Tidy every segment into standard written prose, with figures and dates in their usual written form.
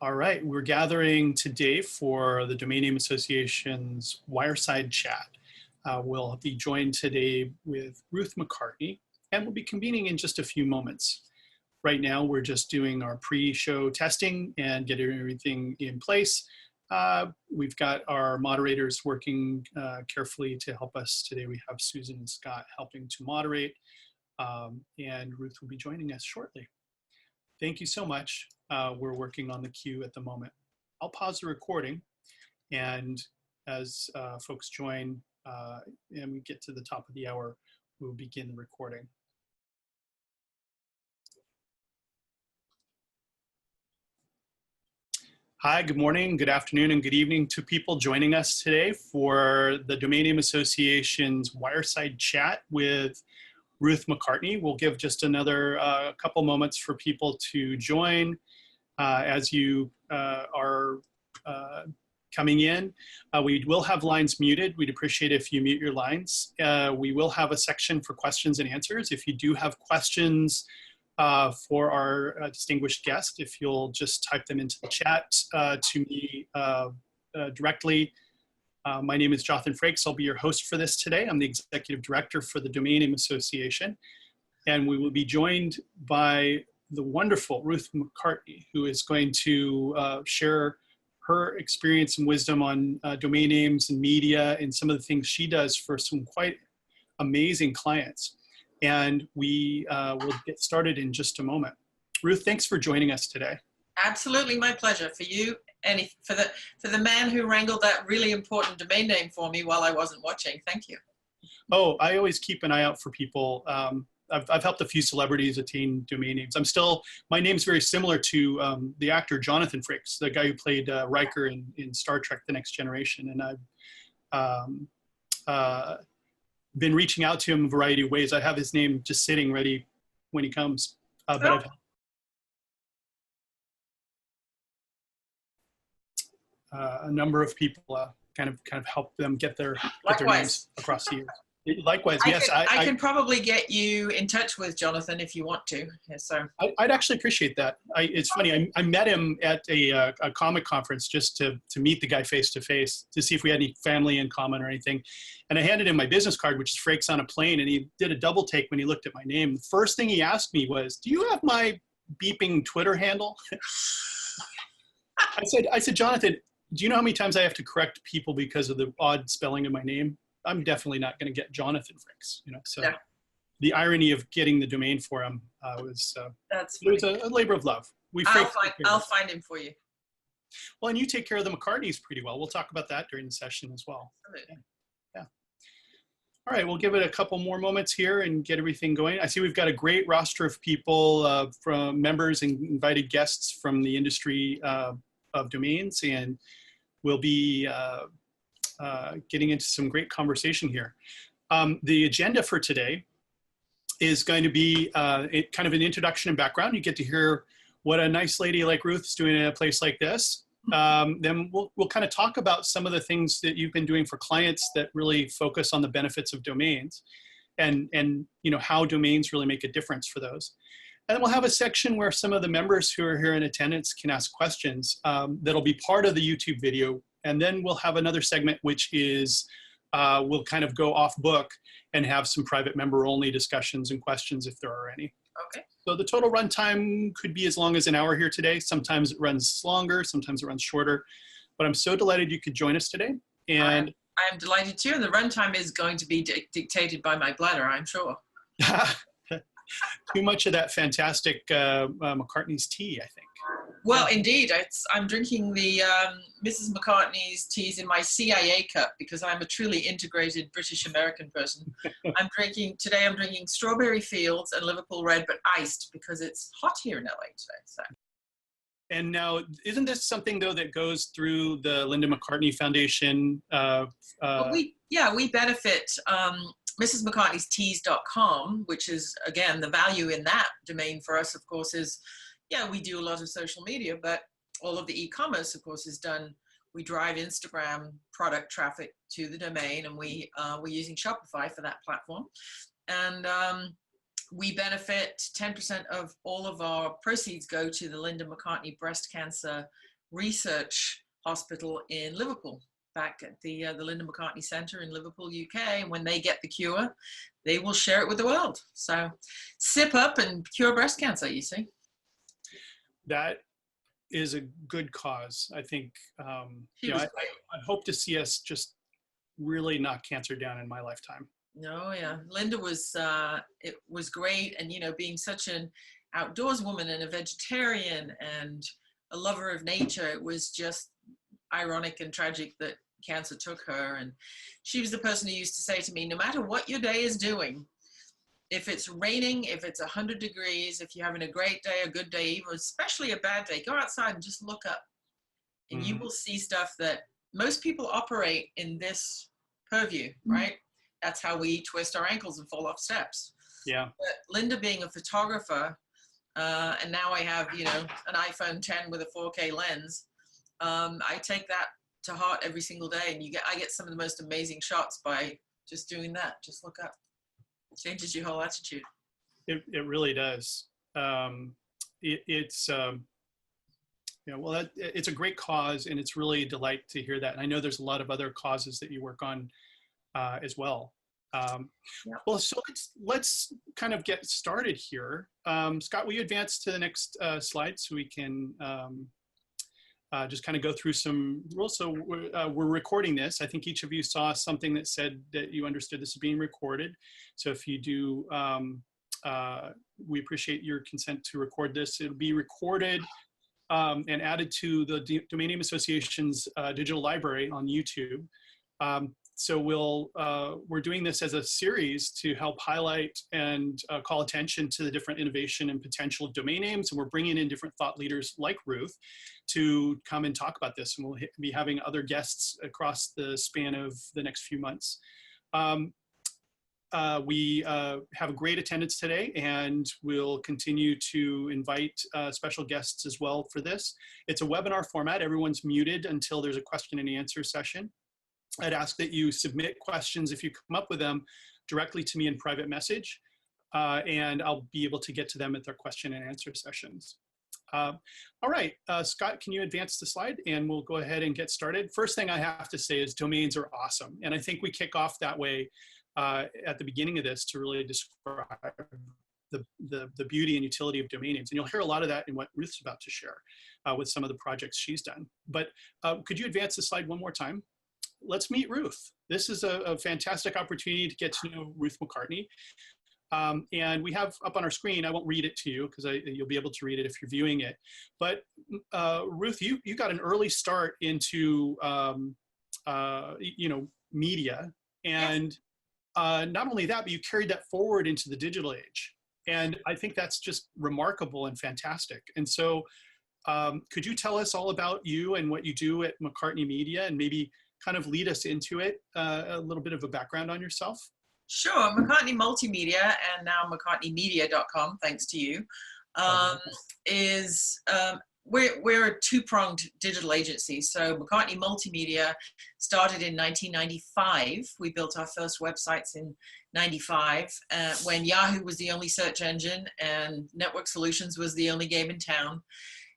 All right, we're gathering today for the Domain Name Association's Wireside Chat. We'll be joined today with Ruth McCartney, and we'll be convening in just a few moments. Right now, we're just doing our pre-show testing and getting everything in place. We've got our moderators working carefully to help us today. We have Susan and Scott helping to moderate, and Ruth will be joining us shortly. Thank you so much. We're working on the queue at the moment. I'll pause the recording, and as folks join and we get to the top of the hour, we'll begin the recording. Hi, good morning, good afternoon, and good evening to people joining us today for the Domain Name Association's Wireside Chat with Ruth McCartney. We'll give just another couple moments for people to join as you are coming in. We will have lines muted. We'd appreciate if you mute your lines. We will have a section for questions and answers. If you do have questions for our distinguished guest, if you'll just type them into the chat to me directly. My name is Jothan Frakes. I'll be your host for this today. I'm the Executive Director for the Domain Name Association. And we will be joined by the wonderful Ruth McCartney, who is going to share her experience and wisdom on domain names and media and some of the things she does for some quite amazing clients. And we will get started in just a moment. Ruth, thanks for joining us today. Absolutely, my pleasure. For you and for the man who wrangled that really important domain name for me while I wasn't watching. Thank you. Oh, I always keep an eye out for people. I've helped a few celebrities attain domain names. My name's very similar to the actor Jothan Frakes, the guy who played Riker in Star Trek: The Next Generation. And I've been reaching out to him a variety of ways. I have his name just sitting ready when he comes. But I've a number of people kind of help them get their names across the years. Likewise, yes. I can probably get you in touch with Jonathan if you want to. Yeah, so I'd actually appreciate that. It's funny. I met him at a comic conference just to meet the guy face to face to see if we had any family in common or anything. And I handed him my business card, which is Frakes on a plane, and he did a double take when he looked at my name. The first thing he asked me was, "Do you have my beeping Twitter handle?" I said, "Jonathan, do you know how many times I have to correct people because of the odd spelling of my name? I'm definitely not going to get Jothan Frakes, you know." So yeah. The irony of getting the domain for him was a labor of love. I'll find him for you. Well, and you take care of the McCartneys pretty well. We'll talk about that during the session as well. Absolutely. Yeah. All right, we'll give it a couple more moments here and get everything going. I see we've got a great roster of people from members and invited guests from the industry of domains, and we'll be getting into some great conversation here. The agenda for today is going to be kind of an introduction and background. You get to hear what a nice lady like Ruth is doing in a place like this. Then we'll kind of talk about some of the things that you've been doing for clients that really focus on the benefits of domains and you know, how domains really make a difference for those. And then we'll have a section where some of the members who are here in attendance can ask questions that'll be part of the YouTube video. And then we'll have another segment, which is we'll kind of go off book and have some private member only discussions and questions if there are any. Okay. So the total runtime could be as long as an hour here today. Sometimes it runs longer, sometimes it runs shorter. But I'm so delighted you could join us today. And I'm delighted too. And the runtime is going to be dictated by my bladder, I'm sure. Too much of that fantastic McCartney's tea, I think. Well, indeed. I'm drinking the Mrs. McCartney's teas in my CIA cup because I'm a truly integrated British-American person. Today I'm drinking Strawberry Fields and Liverpool Red, but iced because it's hot here in LA today. So. And now, isn't this something, though, that goes through the Linda McCartney Foundation? Well, we benefit Mrs. McCartney's teas.com, which is, again, the value in that domain for us, of course, is, yeah, we do a lot of social media, but all of the e-commerce, of course, is done. We drive Instagram product traffic to the domain, and we're using Shopify for that platform. And we benefit 10% of all of our proceeds go to the Linda McCartney Breast Cancer research hospital in Liverpool, back at the Linda McCartney Center in Liverpool, UK. And when they get the cure, they will share it with the world. So sip up and cure breast cancer, you see. That is a good cause. I think, I hope to see us just really knock cancer down in my lifetime. Oh yeah, Linda was, it was great. And, being such an outdoors woman and a vegetarian and a lover of nature, it was just ironic and tragic that cancer took her. And she was the person who used to say to me, no matter what your day is doing, if it's raining, if it's 100 degrees, if you're having a great day, a good day, even especially a bad day, go outside and just look up, and you will see stuff that most people operate in this purview, right? That's how we twist our ankles and fall off steps. Yeah. But Linda being a photographer, and now I have, an iPhone 10 with a 4K lens. I take that to heart every single day, and I get some of the most amazing shots by just doing that. Just look up. It changes your whole attitude. It really does. It's it's a great cause, and it's really a delight to hear that. And I know there's a lot of other causes that you work on as well. Well, so let's kind of get started here. Scott, will you advance to the next slide so we can just kind of go through some rules? So we're recording this. I think each of you saw something that said that you understood this is being recorded. So if you do, we appreciate your consent to record this. It'll be recorded and added to the Domain Name Association's digital library on YouTube. So we're doing this as a series to help highlight and call attention to the different innovation and potential of domain names. And we're bringing in different thought leaders like Ruth to come and talk about this. And we'll be having other guests across the span of the next few months. We have a great attendance today, and we'll continue to invite special guests as well for this. It's a webinar format. Everyone's muted until there's a question and answer session. I'd ask that you submit questions if you come up with them directly to me in private message, and I'll be able to get to them at their question and answer sessions. All right, Scott, can you advance the slide, and we'll go ahead and get started. First thing I have to say is domains are awesome, and I think we kick off that way at the beginning of this to really describe the beauty and utility of domain names. And you'll hear a lot of that in what Ruth's about to share with some of the projects she's done. But could you advance the slide one more time? Let's meet Ruth. This is a fantastic opportunity to get to know Ruth McCartney. And we have up on our screen, I won't read it to you because you'll be able to read it if you're viewing it. But Ruth, you got an early start into media, and not only that, but you carried that forward into the digital age. And I think that's just remarkable and fantastic. And so could you tell us all about you and what you do at McCartney Media, and maybe kind of lead us into it, a little bit of a background on yourself? Sure. McCartney Multimedia, and now McCartneyMedia.com, thanks to you, we're a two-pronged digital agency. So McCartney Multimedia started in 1995. We built our first websites in 95 when Yahoo was the only search engine and Network Solutions was the only game in town.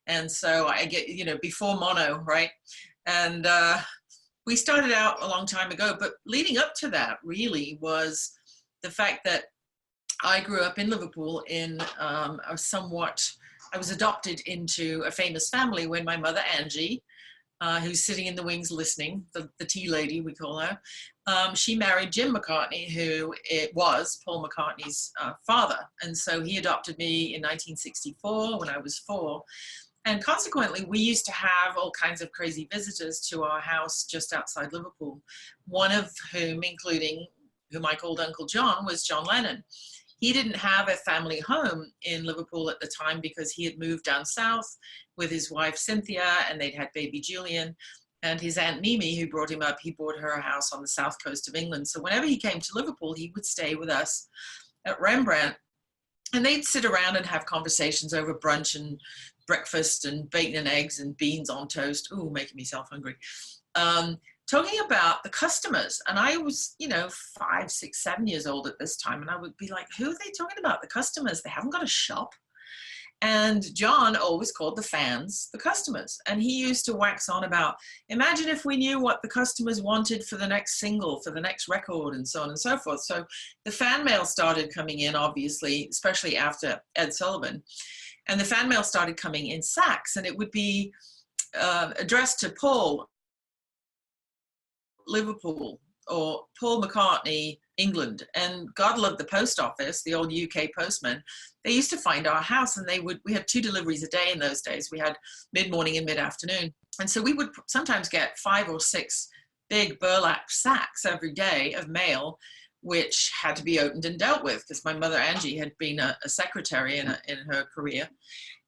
And so I get, before mono, right? And we started out a long time ago, but leading up to that really was the fact that I grew up in Liverpool in I was adopted into a famous family when my mother, Angie, who's sitting in the wings listening, the tea lady, we call her, she married Jim McCartney, who it was Paul McCartney's father. And so he adopted me in 1964 when I was 4. And consequently, we used to have all kinds of crazy visitors to our house just outside Liverpool, one of whom, including whom I called Uncle John, was John Lennon. He didn't have a family home in Liverpool at the time because he had moved down south with his wife Cynthia, and they'd had baby Julian. And his Aunt Mimi, who brought him up, he bought her a house on the south coast of England. So whenever he came to Liverpool, he would stay with us at Rembrandt. And they'd sit around and have conversations over brunch and breakfast and bacon and eggs and beans on toast. Ooh, making myself hungry. Talking about the customers. And I was, 5, 6, 7 years old at this time. And I would be like, who are they talking about? The customers, they haven't got a shop. And John always called the fans the customers. And he used to wax on about, imagine if we knew what the customers wanted for the next single, for the next record, and so on and so forth. So the fan mail started coming in, obviously, especially after Ed Sullivan. And the fan mail started coming in sacks, and it would be addressed to Paul, Liverpool, or Paul McCartney, England. And God love the post office, the old UK postman. They used to find our house, and we had 2 deliveries a day in those days. We had mid-morning and mid-afternoon. And so we would sometimes get 5 or 6 big burlap sacks every day of mail, which had to be opened and dealt with, because my mother, Angie, had been a secretary in her career.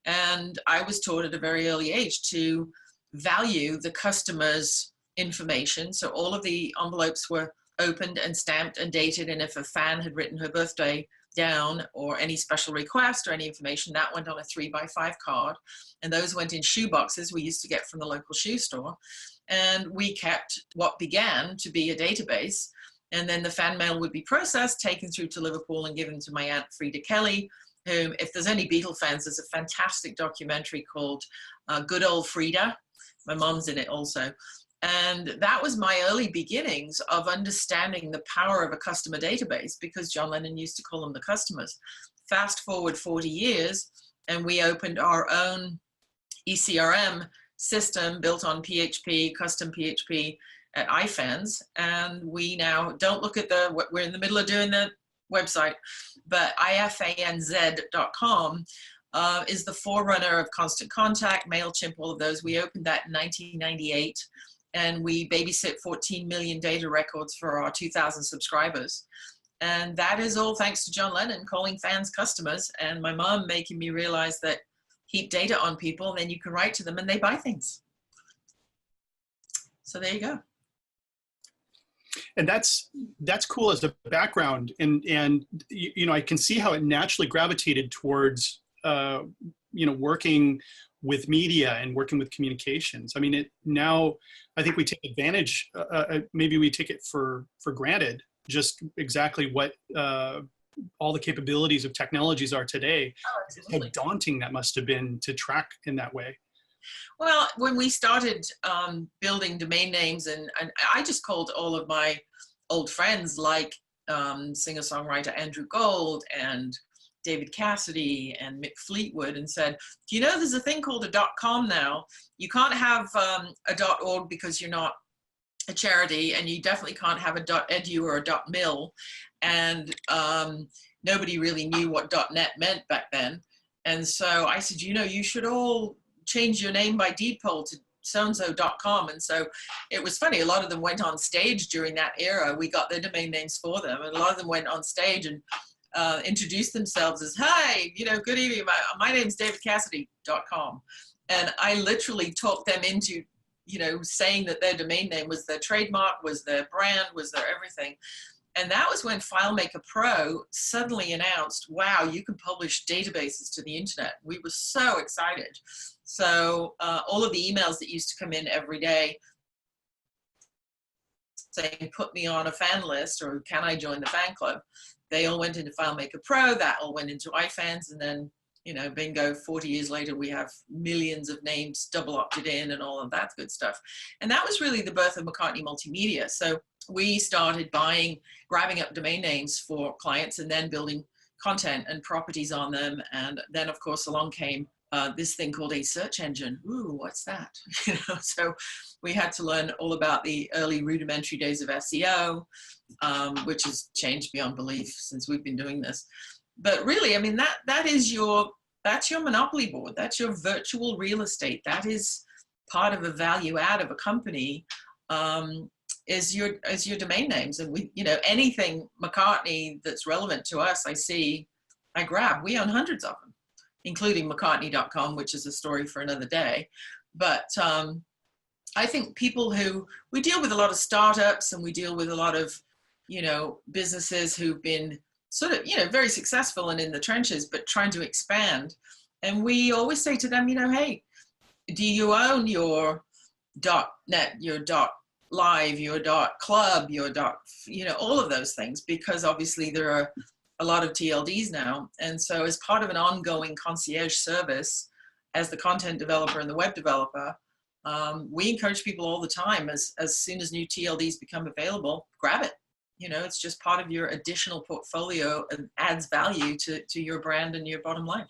And I was taught at a very early age to value the customer's information. So all of the envelopes were opened and stamped and dated. And if a fan had written her birthday down or any special request or any information, that went on a 3x5 card. And those went in shoe boxes we used to get from the local shoe store. And we kept what began to be a database. And then the fan mail would be processed, taken through to Liverpool and given to my Aunt Frida Kelly, whom, if there's any Beatle fans, there's a fantastic documentary called Good Old Frida. My mom's in it also. And that was my early beginnings of understanding the power of a customer database, because John Lennon used to call them the customers. Fast forward 40 years, and we opened our own ECRM system built on PHP, custom PHP at iFans. And we now don't look at we're in the middle of doing the website, but ifanz.com is the forerunner of Constant Contact, MailChimp, all of those. We opened that in 1998. And we babysit 14 million data records for our 2,000 subscribers. And that is all thanks to John Lennon calling fans customers, and my mom making me realize that keep data on people, and then you can write to them and they buy things. So there you go. And that's cool as a background. And you know, I can see how it naturally gravitated towards, you know, working with media and working with communications. I mean, now I think we take advantage, maybe we take it for granted, just exactly what all the capabilities of technologies are today. Oh, how daunting that must have been to track in that way. Well, when we started building domain names, and I just called all of my old friends, like singer-songwriter Andrew Gold and David Cassidy and Mick Fleetwood, and said, do you know there's a thing called a .com now? You can't have a .org because you're not a charity, and you definitely can't have a .edu or a .mil, and nobody really knew what .net meant back then. And so I said, you know, you should all change your name by deed poll to so-and-so.com. And so it was funny, a lot of them went on stage during that era. We got their domain names for them, and a lot of them went on stage and introduced themselves as, hi, you know, good evening, my name's davidcassidy.com. And I literally talked them into, you know, saying that their domain name was their trademark, was their brand, was their everything. And that was when FileMaker Pro suddenly announced, wow, you can publish databases to the internet. We were so excited. So all of the emails that used to come in every day saying, put me on a fan list, or can I join the fan club? They all went into FileMaker Pro, that all went into iFans, and then, you know, bingo, 40 years later, we have millions of names double opted in and all of that good stuff. And that was really the birth of McCartney Multimedia. So we started grabbing up domain names for clients and then building content and properties on them. And then, of course, along came this thing called a search engine. Ooh, what's that? You know, so we had to learn all about the early rudimentary days of SEO, which has changed beyond belief since we've been doing this. But really, I mean, that's your monopoly board. That's your virtual real estate. That is part of a value add of a company, is your domain names. And we, you know, anything McCartney that's relevant to us, I grab. We own hundreds of them, including McCartney.com, which is a story for another day. But I think we deal with a lot of startups, and we deal with a lot of, you know, businesses who've been sort of, you know, very successful and in the trenches, but trying to expand. And we always say to them, you know, hey, do you own your .net, your .live, your .club, your you know, all of those things? Because obviously there are a lot of TLDs now. And so as part of an ongoing concierge service, as the content developer and the web developer, we encourage people all the time, as soon as new TLDs become available, grab it. You know, it's just part of your additional portfolio and adds value to your brand and your bottom line.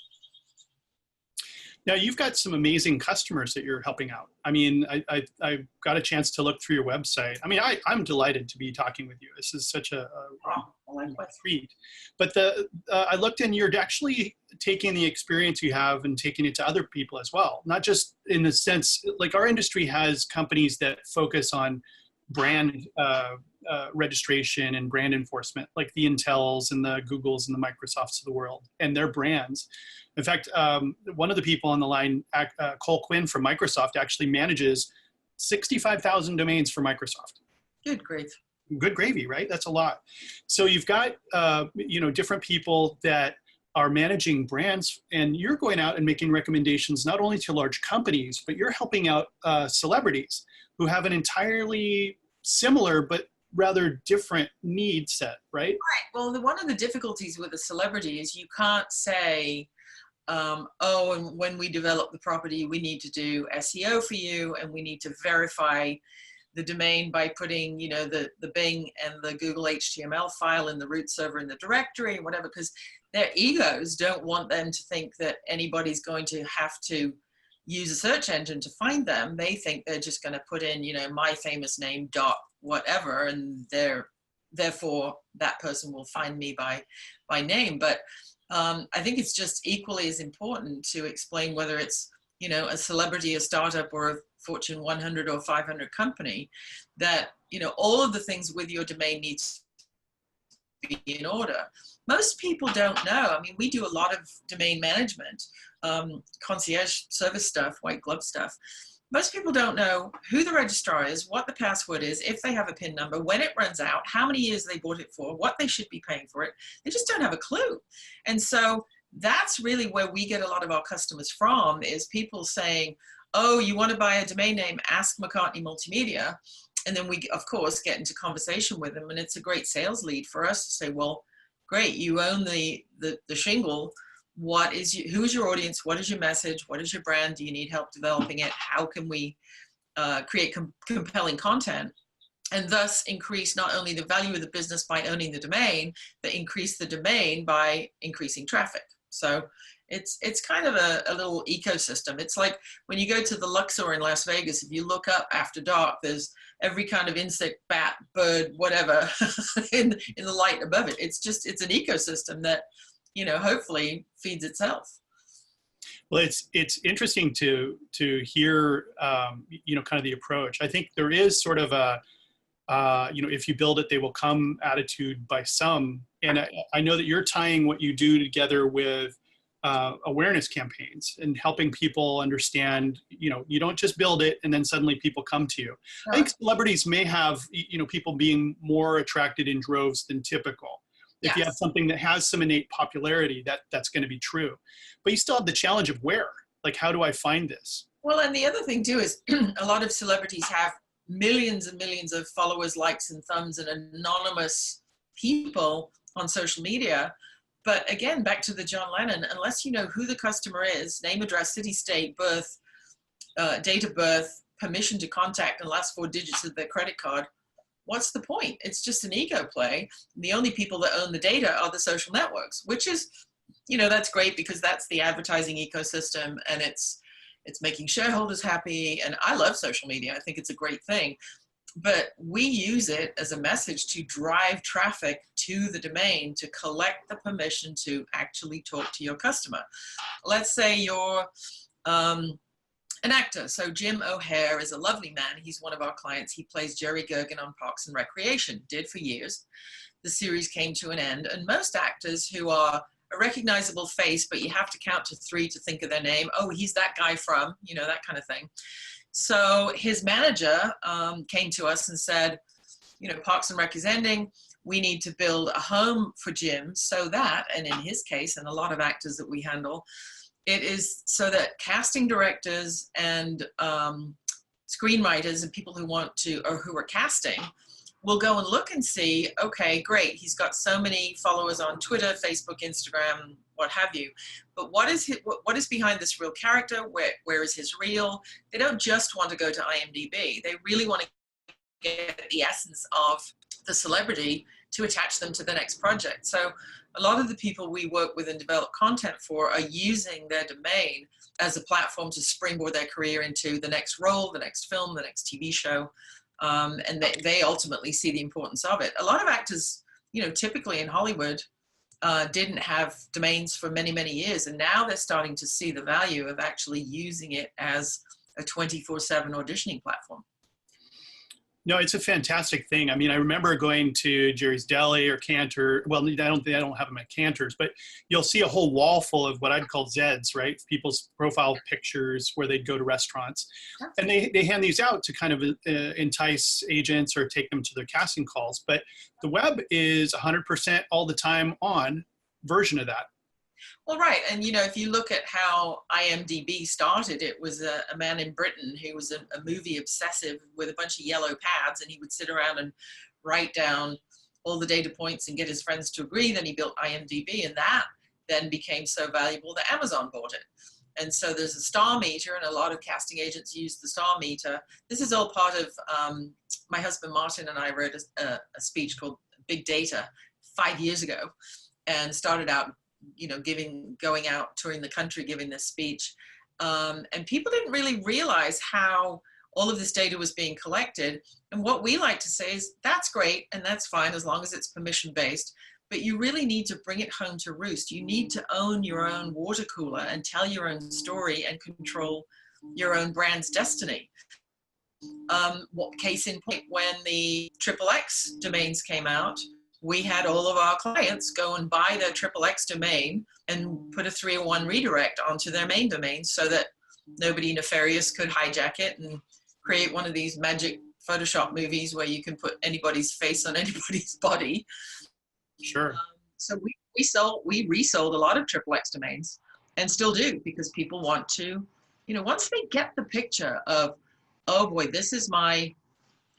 Now, you've got some amazing customers that you're helping out. I mean, I got a chance to look through your website. I mean, I'm delighted to be talking with you. This is such a treat. But I looked, and you're actually taking the experience you have and taking it to other people as well. Not just in the sense, like our industry has companies that focus on brand registration and brand enforcement, like the Intels and the Googles and the Microsofts of the world and their brands. In fact, one of the people on the line, Cole Quinn from Microsoft, actually manages 65,000 domains for Microsoft. Good grief. Good gravy, right? That's a lot. So you've got, different people that are managing brands, and you're going out and making recommendations not only to large companies, but you're helping out celebrities who have an entirely similar but rather different need set, right? Right. Well, one of the difficulties with a celebrity is you can't say, and when we develop the property, we need to do SEO for you, and we need to verify the domain by putting, the Bing and the Google HTML file in the root server in the directory, whatever, because their egos don't want them to think that anybody's going to have to use a search engine to find them. They think they're just going to put in, my famous name dot whatever, and therefore that person will find me by name. But I think it's just equally as important to explain whether it's, a celebrity, a startup, or a Fortune 100 or 500 company, that, all of the things with your domain needs to be in order. Most people don't know. I mean, we do a lot of domain management, concierge service stuff, white glove stuff. Most people don't know who the registrar is, what the password is, if they have a PIN number, when it runs out, how many years they bought it for, what they should be paying for it. They just don't have a clue. And so that's really where we get a lot of our customers from, is people saying, oh, you want to buy a domain name, ask McCartney Multimedia. And then we, of course, get into conversation with them. And it's a great sales lead for us to say, well, great, you own the shingle. Who's your audience? What is your message? What is your brand? Do you need help developing it? How can we create compelling content, and thus increase not only the value of the business by owning the domain, but increase the domain by increasing traffic? So it's kind of a little ecosystem. It's like when you go to the Luxor in Las Vegas, if you look up after dark, there's every kind of insect, bat, bird, whatever in the light above it. It's an ecosystem that, hopefully feeds itself. Well, it's interesting to hear, kind of the approach. I think there is sort of a, if you build it, they will come attitude by some. And I know that you're tying what you do together with awareness campaigns and helping people understand, you don't just build it and then suddenly people come to you. I think celebrities may have, people being more attracted in droves than typical. If you have something that has some innate popularity, that's going to be true. But you still have the challenge of where, like, how do I find this? Well, and the other thing too is a lot of celebrities have millions and millions of followers, likes and thumbs, and anonymous people on social media. But again, back to the John Lennon, unless you know who the customer is, name, address, city, state, birth, date of birth, permission to contact, and last 4 digits of their credit card, what's the point? It's just an ego play. The only people that own the data are the social networks, which is, that's great because that's the advertising ecosystem, and it's making shareholders happy. And I love social media. I think it's a great thing. But we use it as a message to drive traffic to the domain to collect the permission to actually talk to your customer. Let's say you're an actor. So Jim O'Hare is a lovely man. He's one of our clients. He plays Jerry Gergen on Parks and Recreation, did for years. The series came to an end. And most actors who are a recognizable face, but you have to count to 3 to think of their name. Oh, he's that guy from, that kind of thing. So his manager came to us and said, Parks and Rec is ending. We need to build a home for Jim so that, and in his case, and a lot of actors that we handle, it is so that casting directors and screenwriters and people who want to, or who are casting, we'll go and look and see, okay, great, he's got so many followers on Twitter, Facebook, Instagram, what have you. But what is behind this real character? Where is his reel? They don't just want to go to IMDb. They really want to get the essence of the celebrity to attach them to the next project. So a lot of the people we work with and develop content for are using their domain as a platform to springboard their career into the next role, the next film, the next TV show. And they ultimately see the importance of it. A lot of actors, typically in Hollywood, didn't have domains for many, many years. And now they're starting to see the value of actually using it as a 24/7 auditioning platform. No, it's a fantastic thing. I mean, I remember going to Jerry's Deli or Cantor. Well, I don't have them at Cantor's, but you'll see a whole wall full of what I'd call Zeds, right? People's profile pictures where they'd go to restaurants. And they hand these out to kind of entice agents or take them to their casting calls. But the web is 100% all the time on version of that. Well, right. And, if you look at how IMDb started, it was a man in Britain who was a movie obsessive with a bunch of yellow pads, and he would sit around and write down all the data points and get his friends to agree. Then he built IMDb, and that then became so valuable that Amazon bought it. And so there's a star meter, and a lot of casting agents use the star meter. This is all part of, my husband Martin and I wrote a speech called Big Data 5 years ago, and started out going out, touring the country, giving this speech. And people didn't really realize how all of this data was being collected. And what we like to say is that's great and that's fine as long as it's permission-based, but you really need to bring it home to roost. You need to own your own water cooler and tell your own story and control your own brand's destiny. Case in point, when the XXX domains came out, we had all of our clients go and buy their XXX domain and put a 301 redirect onto their main domain so that nobody nefarious could hijack it and create one of these magic Photoshop movies where you can put anybody's face on anybody's body. Sure. So we resold a lot of XXX domains and still do, because people want to, once they get the picture of, oh boy, this is my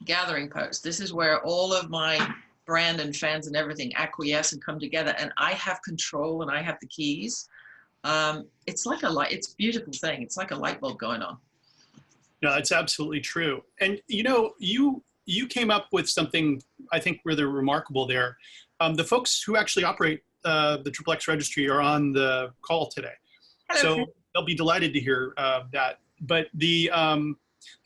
gathering post. This is where all of my brand and fans and everything acquiesce and come together, and I have control and I have the keys. It's like it's a beautiful thing. It's like a light bulb going on. No, that's absolutely true. And you came up with something I think rather remarkable there. The folks who actually operate the XXX registry are on the call today. Hello. So they'll be delighted to hear that. But the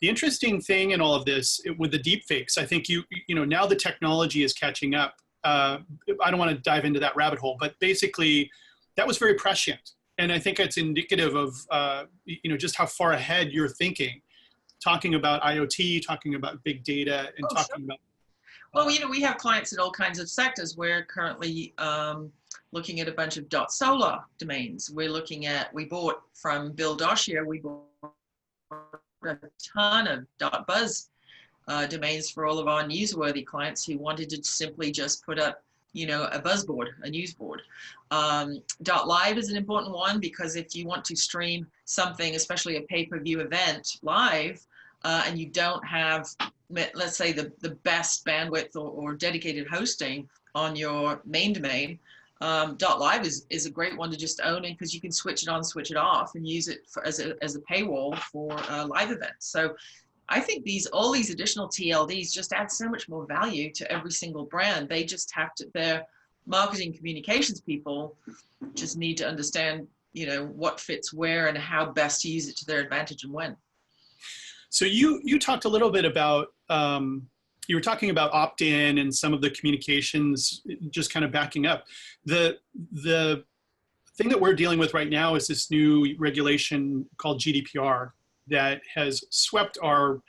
interesting thing in all of this with the deep fakes, I think now the technology is catching up. I don't want to dive into that rabbit hole, but basically that was very prescient. And I think it's indicative of, just how far ahead you're thinking, talking about IoT, talking about big data, and talking about. Well, we have clients in all kinds of sectors. We're currently looking at a bunch of .solar domains. We bought from Bill Doshia, we bought a ton of .buzz domains for all of our newsworthy clients who wanted to simply just put up, a buzzboard, a news board. .live is an important one, because if you want to stream something, especially a pay-per-view event live, and you don't have, let's say, the best bandwidth or dedicated hosting on your main domain, .live is a great one to just own, because you can switch it on, switch it off, and use it as a paywall for live events. So I think all these additional TLDs just add so much more value to every single brand. They just have to, their marketing communications people just need to understand, what fits where and how best to use it to their advantage and when. So you talked a little bit about, you were talking about opt-in and some of the communications just kind of backing up. The thing that we're dealing with right now is this new regulation called GDPR that has swept our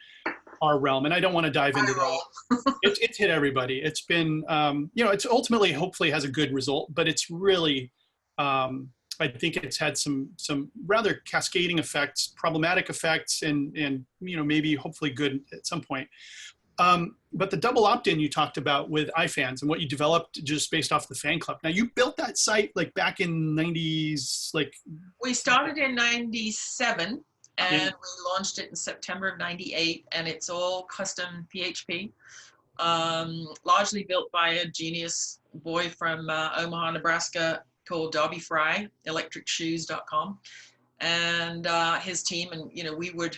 realm. And I don't want to dive into that. It's hit everybody. It's been, it's ultimately, hopefully has a good result, but it's really, I think it's had some rather cascading effects, problematic effects, and maybe hopefully good at some point. But the double opt-in you talked about with iFans and what you developed just based off the fan club. Now you built that site like back in 90s, like. We started in 97 and we launched it in September of 98, and it's all custom PHP. largely built by a genius boy from Omaha, Nebraska, called Darby Fry, electricshoes.com, and his team. And, you know, we would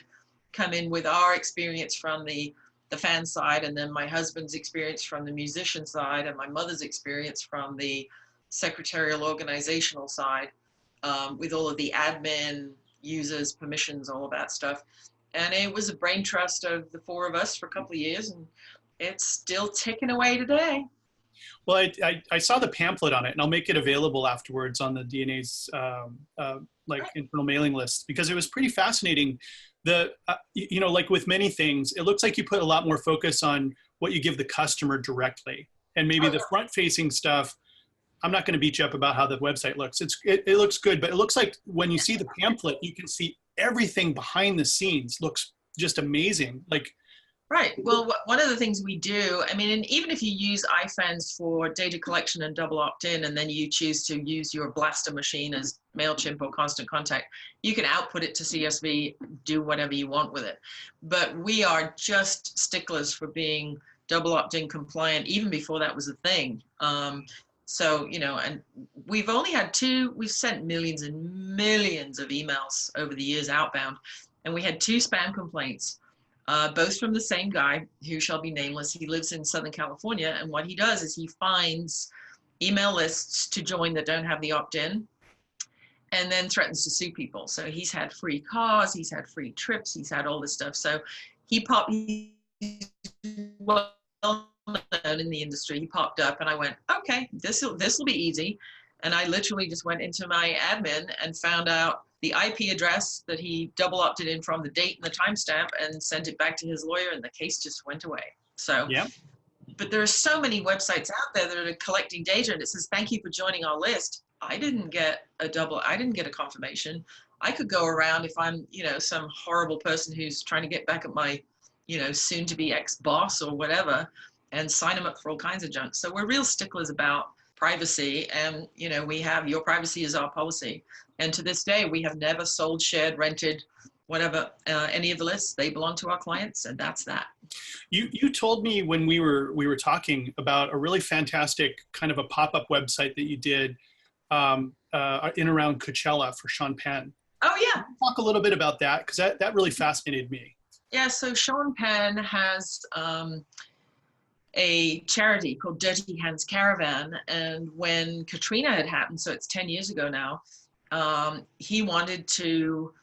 come in with our experience from the fan side, and then my husband's experience from the musician side, and my mother's experience from the secretarial organizational side, with all of the admin, users, permissions, all of that stuff. And it was a brain trust of the four of us for a couple of years, and it's still ticking away today. Well, I saw the pamphlet on it, and I'll make it available afterwards on the DNA's like internal mailing list, because it was pretty fascinating. You know, like with many things, it looks like you put a lot more focus on what you give the customer directly, and maybe the front-facing stuff. I'm not going to beat you up about how the website looks. It looks good, but it looks like when you see the pamphlet, you can see everything behind the scenes. Looks just amazing. Like, right. Well, one of the things we do, I mean, and even if you use iFans for data collection and double opt-in, and then you choose to use your Blaster machine as MailChimp or Constant Contact, you can output it to CSV, do whatever you want with it. But we are just sticklers for being double opt-in compliant, even before that was a thing. So, you know, and we've only had we've sent millions and millions of emails over the years outbound, and we had 2 spam complaints, both from the same guy who shall be nameless. He lives in Southern California, and what he does is he finds email lists to join that don't have the opt-in, and then threatens to sue people. So he's had free cars, he's had free trips, he's had all this stuff. So he's well known in the industry. He popped up, and I went, okay, this will be easy. And I literally just went into my admin and found out the IP address that he double opted in from, the date and the timestamp, and sent it back to his lawyer, and the case just went away. So, yeah. But there are so many websites out there that are collecting data, and it says, thank you for joining our list. I didn't get a confirmation. I could go around, if I'm, you know, some horrible person who's trying to get back at my, you know, soon to be ex-boss or whatever, and sign them up for all kinds of junk. So we're real sticklers about privacy, and, you know, we have your privacy is our policy. And to this day, we have never sold, shared, rented, whatever, any of the lists. They belong to our clients, and that's that. You told me when we were talking about a really fantastic kind of a pop-up website that you did in around Coachella for Sean Penn. Oh yeah. Talk a little bit about that, because that really fascinated me. Yeah, so Sean Penn has a charity called Dirty Hands Caravan, and when Katrina had happened, so it's 10 years ago now, he wanted to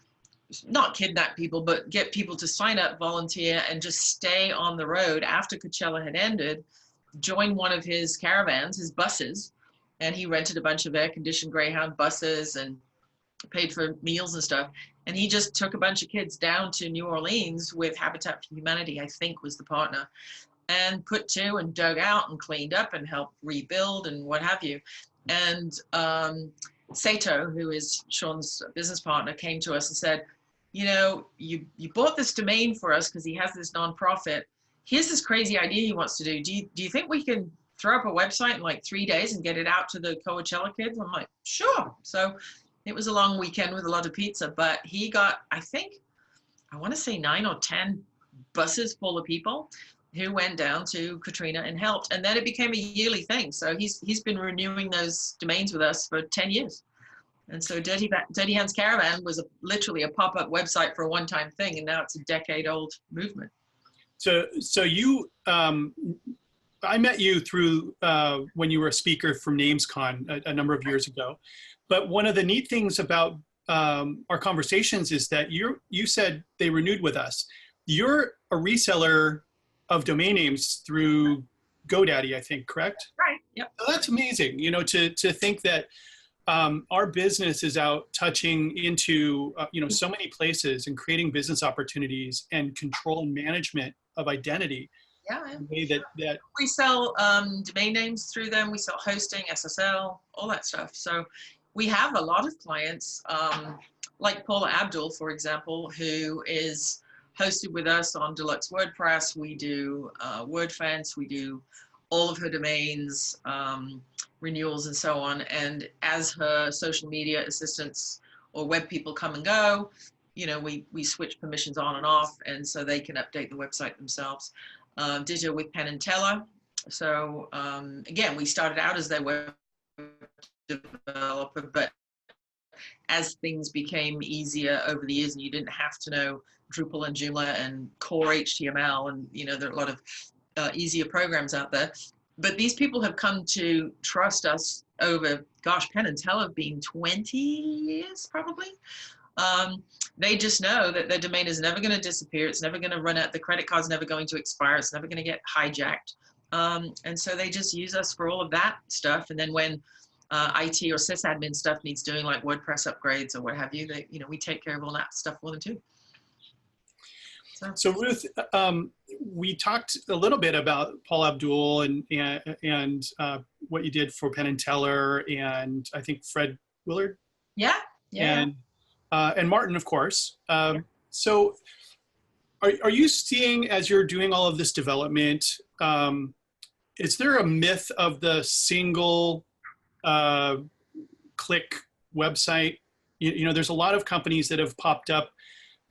not kidnap people, but get people to sign up, volunteer, and just stay on the road after Coachella had ended, join one of his caravans, his buses, and he rented a bunch of air-conditioned Greyhound buses and paid for meals and stuff. And he just took a bunch of kids down to New Orleans with Habitat for Humanity, I think was the partner, and put to and dug out and cleaned up and helped rebuild and what have you. And Sato, who is Sean's business partner, came to us and said, you know, you bought this domain for us because he has this nonprofit. Here's this crazy idea he wants to do. Do you think we can throw up a website in like 3 days and get it out to the Coachella kids? I'm like, sure. So it was a long weekend with a lot of pizza, but he got, I think, I want to say 9 or 10 buses full of people who went down to Katrina and helped. And then it became a yearly thing. So he's been renewing those domains with us for 10 years. And so Dirty Hands Caravan was literally a pop-up website for a one-time thing, and now it's a decade-old movement. So you, I met you through when you were a speaker from NamesCon a number of years ago. But one of the neat things about our conversations is that you said they renewed with us. You're a reseller of domain names through GoDaddy, I think, correct? Right. Yep. So that's amazing. You know, to think that our business is out touching into you know, so many places and creating business opportunities and control and management of identity. Yeah. That we sell domain names through them. We sell hosting, SSL, all that stuff. So we have a lot of clients, like Paula Abdul, for example, who is hosted with us on Deluxe WordPress. We do WordFence. We do all of her domains, renewals, and so on. And as her social media assistants or web people come and go, you know, we switch permissions on and off, and so they can update the website themselves. ditto with Penn and Teller. So again, we started out as their web developer, but as things became easier over the years and you didn't have to know Drupal and Joomla and core HTML, and there are a lot of easier programs out there. But these people have come to trust us over, gosh, Penn and Teller have been 20 years probably. They just know that their domain is never going to disappear. It's never going to run out. The credit card's never going to expire. It's never going to get hijacked. And so they just use us for all of that stuff. And then when IT or sysadmin stuff needs doing, like WordPress upgrades or what have you, we take care of all that stuff for them too. So Ruth, we talked a little bit about Paul Abdul and what you did for Penn and Teller, and I think Fred Willard. Yeah. And Martin, of course. So are you seeing, as you're doing all of this development, is there a myth of the single click website? There's a lot of companies that have popped up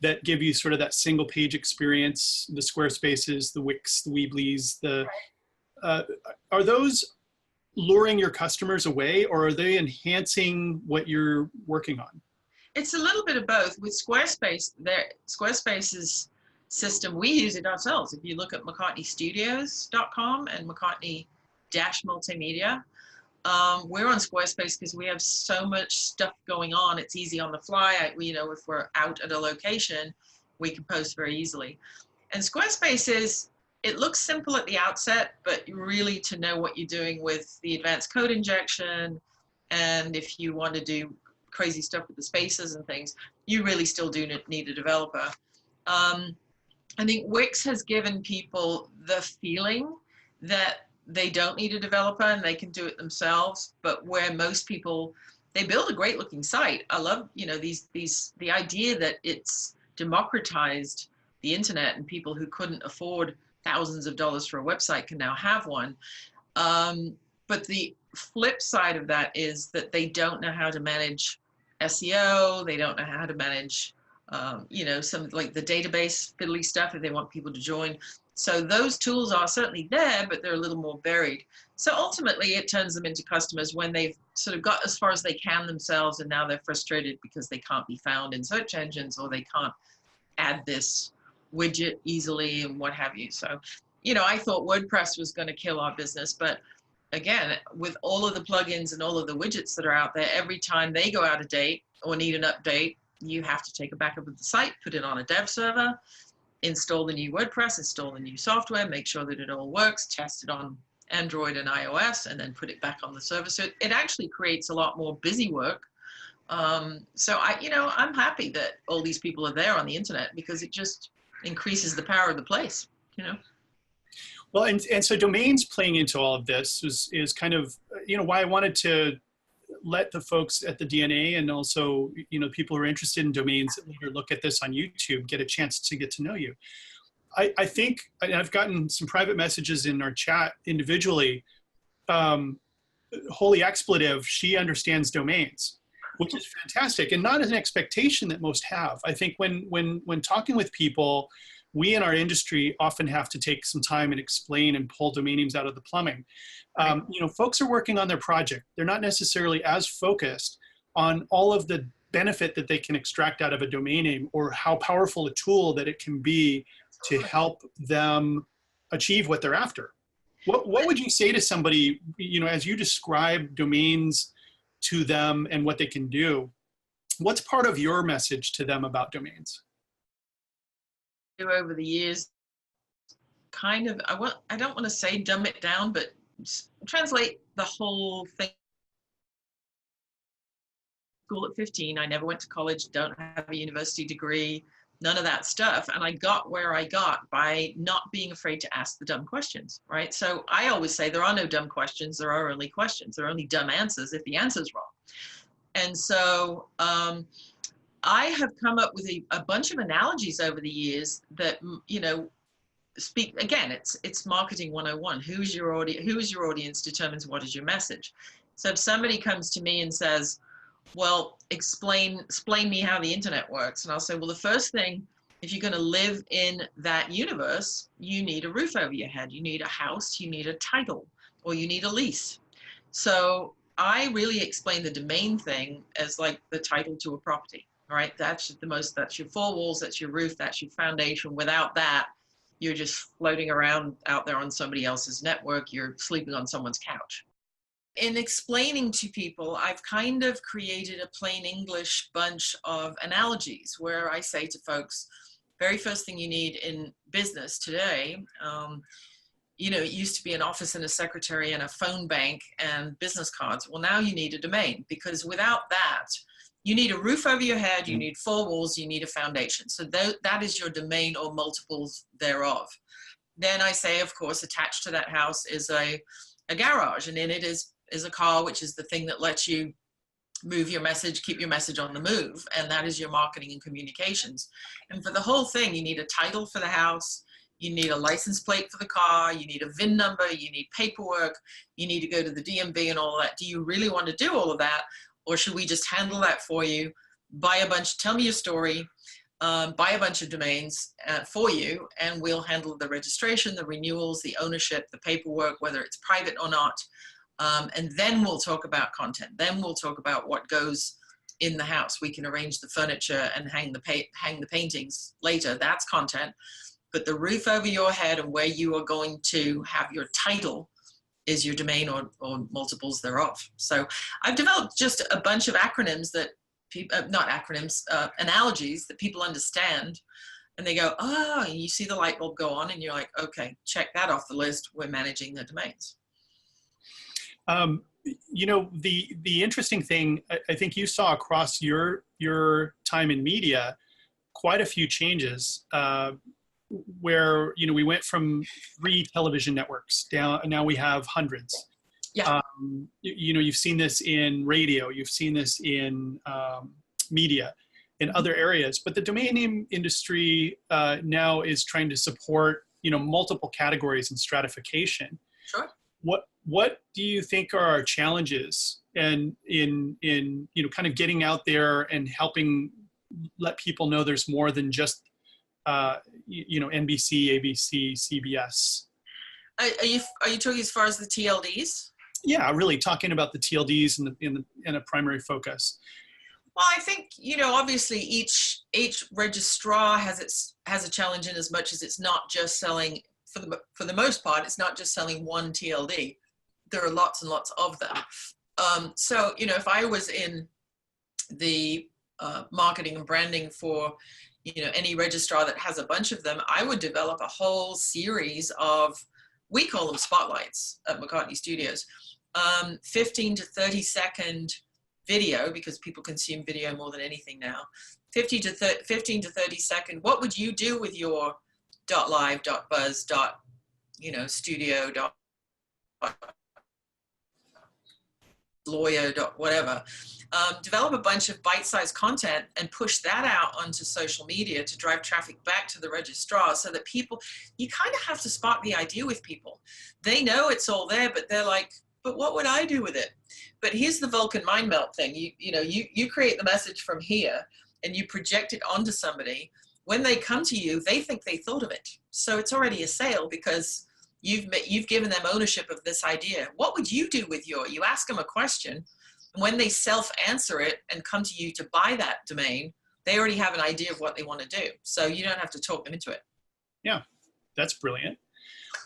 that give you sort of that single page experience, the Squarespaces, the Wix, the Weebly's, are those luring your customers away, or are they enhancing what you're working on? It's a little bit of both. With Squarespace, Squarespace's system, we use it ourselves. If you look at McCartneystudios.com and McCartney-multimedia, we're on Squarespace because we have so much stuff going on. It's easy on the fly. If we're out at a location, we can post very easily. And Squarespace it looks simple at the outset, but really to know what you're doing with the advanced code injection, and if you want to do crazy stuff with the spaces and things, you really still do need a developer. I think Wix has given people the feeling that they don't need a developer and they can do it themselves, but where most people, they build a great looking site. I love, the idea that it's democratized the internet and people who couldn't afford thousands of dollars for a website can now have one. But the flip side of that is that they don't know how to manage SEO. They don't know how to manage, some like the database fiddly stuff if they want people to join. So those tools are certainly there, but they're a little more buried. So ultimately it turns them into customers when they've sort of got as far as they can themselves, and now they're frustrated because they can't be found in search engines, or they can't add this widget easily and what have you. So, I thought WordPress was going to kill our business, but again, with all of the plugins and all of the widgets that are out there, every time they go out of date or need an update, you have to take a backup of the site, put it on a dev server, install the new WordPress, install the new software, make sure that it all works, test it on Android and iOS, and then put it back on the server. So it actually creates a lot more busy work. So I'm happy that all these people are there on the internet, because it just increases the power of the place, Well, and so domains playing into all of this is kind of, why I wanted to let the folks at the DNA, and also, people who are interested in domains that later look at this on YouTube, get a chance to get to know you. I think, and I've gotten some private messages in our chat individually, Holy Expletive, she understands domains, which is fantastic, and not an expectation that most have. I think when talking with people, we in our industry often have to take some time and explain and pull domain names out of the plumbing. Folks are working on their project. They're not necessarily as focused on all of the benefit that they can extract out of a domain name, or how powerful a tool that it can be to help them achieve what they're after. What would you say to somebody, as you describe domains to them and what they can do? What's part of your message to them about domains? Over the years, kind of, I don't want to say dumb it down, but translate the whole thing. School at 15, I never went to college, don't have a university degree, none of that stuff. And I got where I got by not being afraid to ask the dumb questions, right? So I always say there are no dumb questions, there are only questions. There are only dumb answers if the answer's wrong. And so I have come up with a bunch of analogies over the years that, speak, again, it's marketing 101. Who is your audience determines what is your message. So if somebody comes to me and says, well, explain me how the internet works, and I'll say, well, the first thing If you're going to live in that universe, you need a roof over your head, you need a house, you need a title, or you need a lease. So I really explain the domain thing as like the title to a property, right? That's your four walls, that's your roof, that's your foundation. Without that, you're just floating around out there on somebody else's network, you're sleeping on someone's couch. In explaining to people, I've kind of created a plain English bunch of analogies where I say to folks, very first thing you need in business today, it used to be an office and a secretary and a phone bank and business cards. Well, now you need a domain, because without that, you need a roof over your head, you need four walls, you need a foundation. So that is your domain or multiples thereof. Then I say, of course, attached to that house is a garage, and in it is a car, which is the thing that lets you move your message, keep your message on the move. And that is your marketing and communications. And for the whole thing, you need a title for the house, you need a license plate for the car, you need a VIN number, you need paperwork, you need to go to the DMV and all that. Do you really want to do all of that? Or should we just handle that for you? Tell me your story, buy a bunch of domains for you, and we'll handle the registration, the renewals, the ownership, the paperwork, whether it's private or not. And then we'll talk about content. Then we'll talk about what goes in the house. We can arrange the furniture and hang the paintings later. That's content. But the roof over your head and where you are going to have your title is your domain or multiples thereof. So I've developed just a bunch of acronyms that analogies that people understand. And they go, oh, and you see the light bulb go on and you're like, okay, check that off the list. We're managing the domains. The interesting thing, I think you saw across your time in media, quite a few changes where, we went from 3 television networks down, and now we have hundreds. Yeah. You've seen this in radio, you've seen this in media, in other areas, but the domain name industry now is trying to support, multiple categories and stratification. Sure. What do you think are our challenges and in kind of getting out there and helping let people know there's more than just NBC, ABC, CBS? Are you talking as far as the TLDs? Yeah, really talking about the TLDs in a primary focus. Well, I think, obviously each registrar has a challenge in as much as it's not just selling, for the most part, it's not just selling one TLD. There are lots and lots of them. So, if I was in the marketing and branding for, any registrar that has a bunch of them, I would develop a whole series of, we call them spotlights at McCartney Studios, 15 to 30 second video, because people consume video more than anything now. 15 to 30 second, what would you do with your .live, .buzz, studio, lawyer, whatever. Develop a bunch of bite-sized content and push that out onto social media to drive traffic back to the registrar, so that you kind of have to spark the idea with people. They know it's all there, but they're like, but what would I do with it? But here's the Vulcan mind melt thing. You create the message from here and you project it onto somebody. When they come to you, they think they thought of it. So it's already a sale, because you've given them ownership of this idea. What would you do with you ask them a question, and when they self-answer it and come to you to buy that domain, they already have an idea of what they want to do. So you don't have to talk them into it. Yeah, that's brilliant.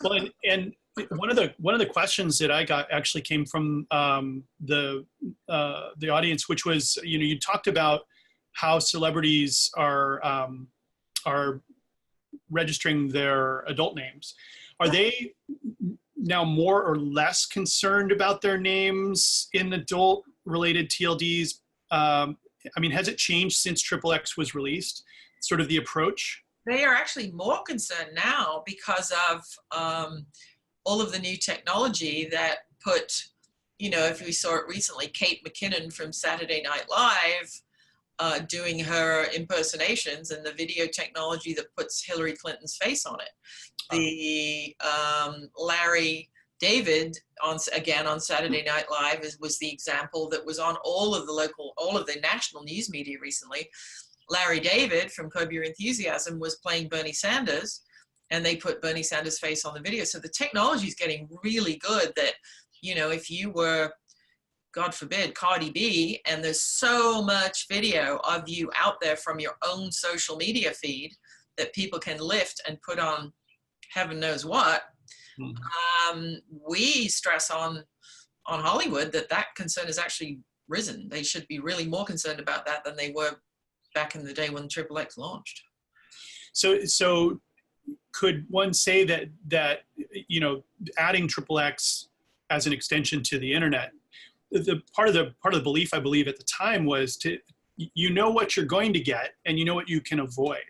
Well, and one of the questions that I got actually came from the audience, which was, you talked about how celebrities are registering their adult names. Are they now more or less concerned about their names in adult-related TLDs? Has it changed since XXX was released, sort of the approach? They are actually more concerned now because of all of the new technology that put, if we saw it recently, Kate McKinnon from Saturday Night Live doing her impersonations, and the video technology that puts Hillary Clinton's face on it. The Larry David on Saturday Night Live was the example that was on all of the national news media recently. Larry David from Curb Your Enthusiasm was playing Bernie Sanders, and they put Bernie Sanders' face on the video. So the technology is getting really good that, you know, if you were, God forbid, Cardi B, and there's so much video of you out there from your own social media feed that people can lift and put on heaven knows what. We stress on Hollywood that concern has actually risen. They should be really more concerned about that than they were back in the day when XXX launched. So could one say that you know, adding XXX as an extension to the internet, the part of the belief, I believe, at the time was to, you know what you're going to get and you know what you can avoid.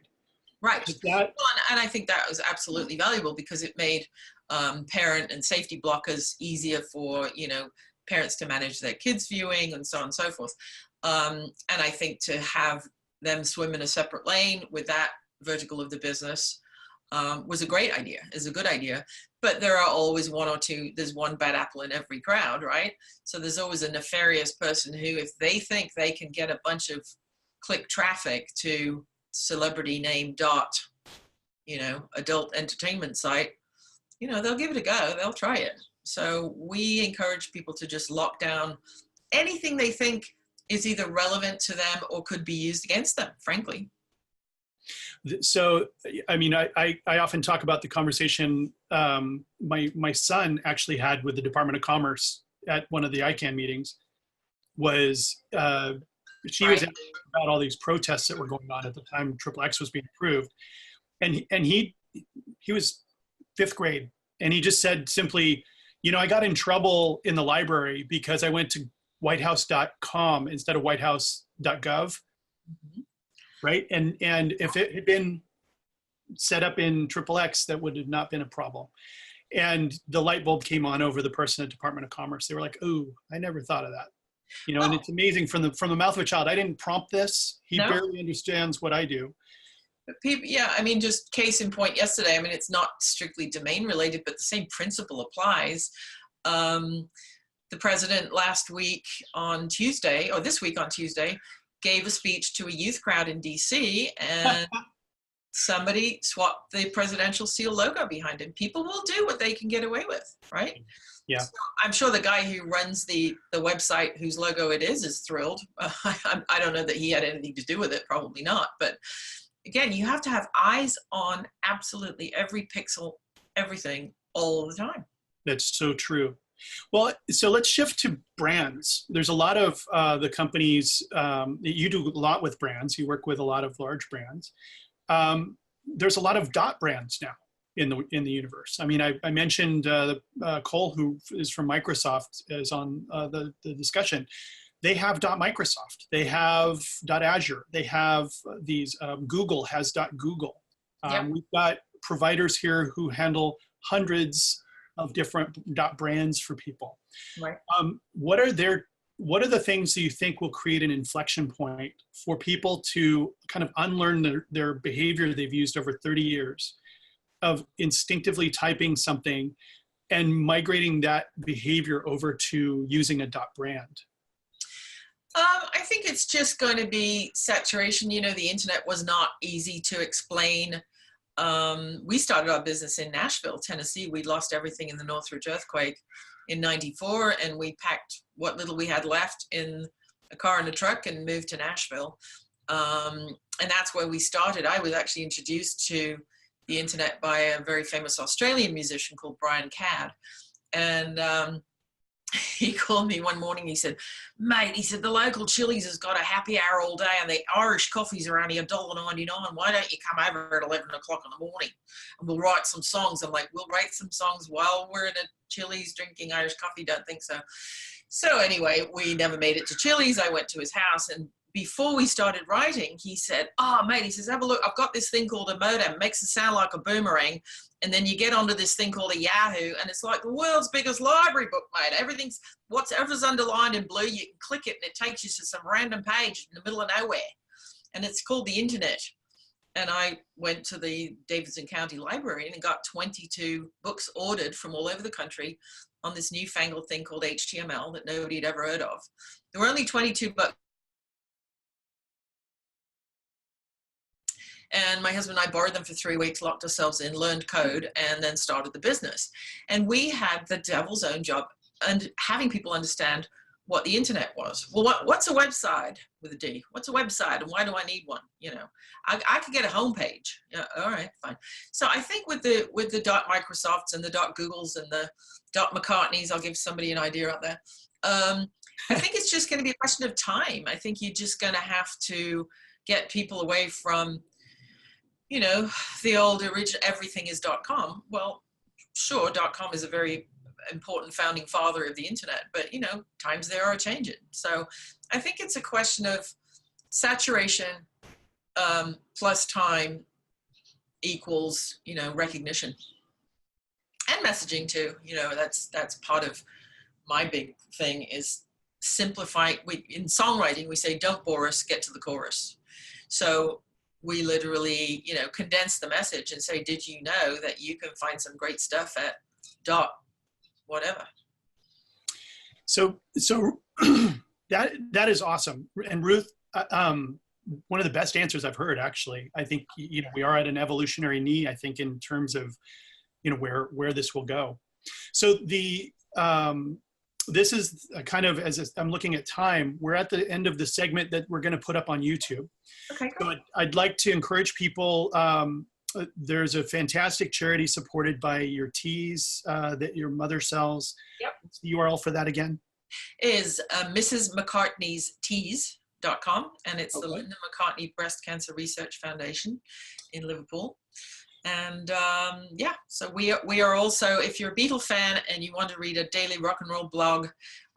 Right. And I think that was absolutely valuable because it made parent and safety blockers easier for, you know, parents to manage their kids viewing and so on and so forth. And I think to have them swim in a separate lane with that vertical of the business was a great idea, is a good idea. But there are always one or two, there's one bad apple in every crowd, right? So there's always a nefarious person who, if they think they can get a bunch of click traffic to celebrity name dot, you know, adult entertainment site, you know, they'll give it a go, they'll try it. So we encourage people to just lock down anything they think is either relevant to them or could be used against them, frankly. So, I mean, I often talk about the conversation my son actually had with the Department of Commerce at one of the ICANN meetings. Was she was asking about all these protests that were going on at the time XXX was being approved, and he was 5th grade, and he just said simply, you know, I got in trouble in the library because I went to whitehouse.com instead of whitehouse.gov. Mm-hmm. Right. And if it had been set up in XXX, that would have not been a problem. And the light bulb came on over the person at Department of Commerce. They were like, "Ooh, I never thought of that." You know, and it's amazing from the mouth of a child. I didn't prompt this. He barely understands what I do. But people, yeah, I mean, just case in point yesterday, I mean, it's not strictly domain related, but the same principle applies. The president last week on Tuesday, or this week on Tuesday, gave a speech to a youth crowd in DC, and somebody swapped the presidential seal logo behind him. People will do what they can get away with, right? Yeah. So I'm sure the guy who runs the website whose logo it is thrilled. I don't know that he had anything to do with it, probably not. But again, you have to have eyes on absolutely every pixel, everything, all the time. That's so true. Well, so let's shift to brands. There's a lot of the companies, you do a lot with brands. You work with a lot of large brands. There's a lot of dot brands now in the universe. I mean, I mentioned Cole, who is from Microsoft, is on the discussion. They have .Microsoft. They have .Azure. They have these, Google has .Google. Yep. We've got providers here who handle hundreds of different brands for people. Right. What are the things that you think will create an inflection point for people to kind of unlearn their behavior they've used over 30 years of instinctively typing something and migrating that behavior over to using a .brand? I think it's just going to be saturation. You know, the internet was not easy to explain. We started our business in Nashville, Tennessee. We lost everything in the Northridge earthquake in '94, and we packed what little we had left in a car and a truck and moved to Nashville. And that's where we started. I was actually introduced to the internet by a very famous Australian musician called Brian Cadd. And he called me one morning. He said, "Mate," he said, "the local Chili's has got a happy hour all day and the Irish coffees are only $1.99. Why don't you come over at 11 o'clock in the morning and we'll write some songs?" I'm like, "We'll write some songs while we're in a Chili's drinking Irish coffee? Don't think so." So anyway, we never made it to Chili's. I went to his house, and before we started writing, he said, "Oh, mate," he says, "have a look. I've got this thing called a modem. It makes it sound like a boomerang. And then you get onto this thing called a Yahoo, and it's like the world's biggest library book, mate. Everything's, whatever's underlined in blue, you can click it and it takes you to some random page in the middle of nowhere. And it's called the internet." And I went to the Davidson County Library and got 22 books ordered from all over the country on this newfangled thing called HTML that nobody had ever heard of. There were only 22 books And my husband and I borrowed them for 3 weeks, locked ourselves in, learned code, and then started the business. And we had the devil's own job and having people understand what the internet was. Well, what's a website with a D? What's a website, and why do I need one? I could get a homepage. Yeah, all right, fine. So I think with the .Microsofts and the .Googles and the .McCartneys, I'll give somebody an idea out there. I think it's just going to be a question of time. I think you're just going to have to get people away from, the old original everything is .com. Well, sure, .com is a very important founding father of the internet, but times there are changing. So I think it's a question of saturation plus time equals recognition and messaging too. That's part of my big thing is simplify. In songwriting we say don't bore us, get to the chorus. So we literally condense the message and say, did you know that you can find some great stuff at whatever. So that is awesome. And Ruth, one of the best answers I've heard, actually. I think we are at an evolutionary knee, I think, in terms of where this will go. So this is kind of, as I'm looking at time, we're at the end of the segment that we're going to put up on YouTube. Okay, cool. So I'd like to encourage people. There's a fantastic charity supported by your teas that your mother sells. Yep. What's the URL for that again? Is Mrs. McCartney's teas.com, and it's the Linda McCartney Breast Cancer Research Foundation in Liverpool. And so we are also, if you're a Beatle fan and you want to read a daily rock and roll blog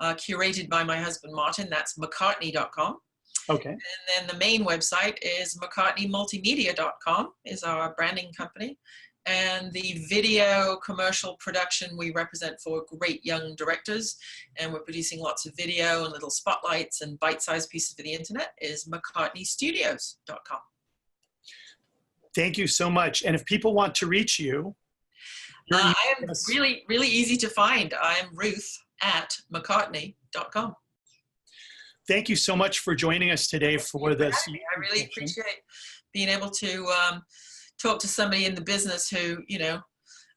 curated by my husband Martin, that's mccartney.com. Okay. And then the main website is mccartneymultimedia.com is our branding company. And the video commercial production we represent for great young directors, and we're producing lots of video and little spotlights and bite-sized pieces for the internet, is mccartneystudios.com. Thank you so much. And if people want to reach you, I am really, really easy to find. I'm Ruth at mccartney.com. Thank you so much for joining us today for this. I really appreciate being able to talk to somebody in the business who,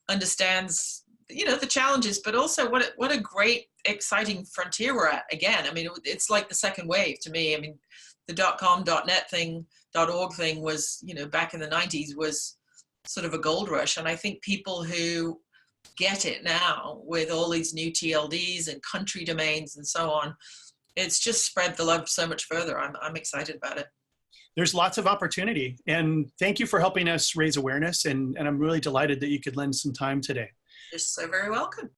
understands, the challenges, but also what a great, exciting frontier we're at again. I mean, it's like the second wave to me. I mean, the .com, .net thing, .org thing was, back in the 90s was sort of a gold rush. And I think people who get it now with all these new TLDs and country domains and so on, it's just spread the love so much further. I'm excited about it. There's lots of opportunity. And thank you for helping us raise awareness. And I'm really delighted that you could lend some time today. You're so very welcome.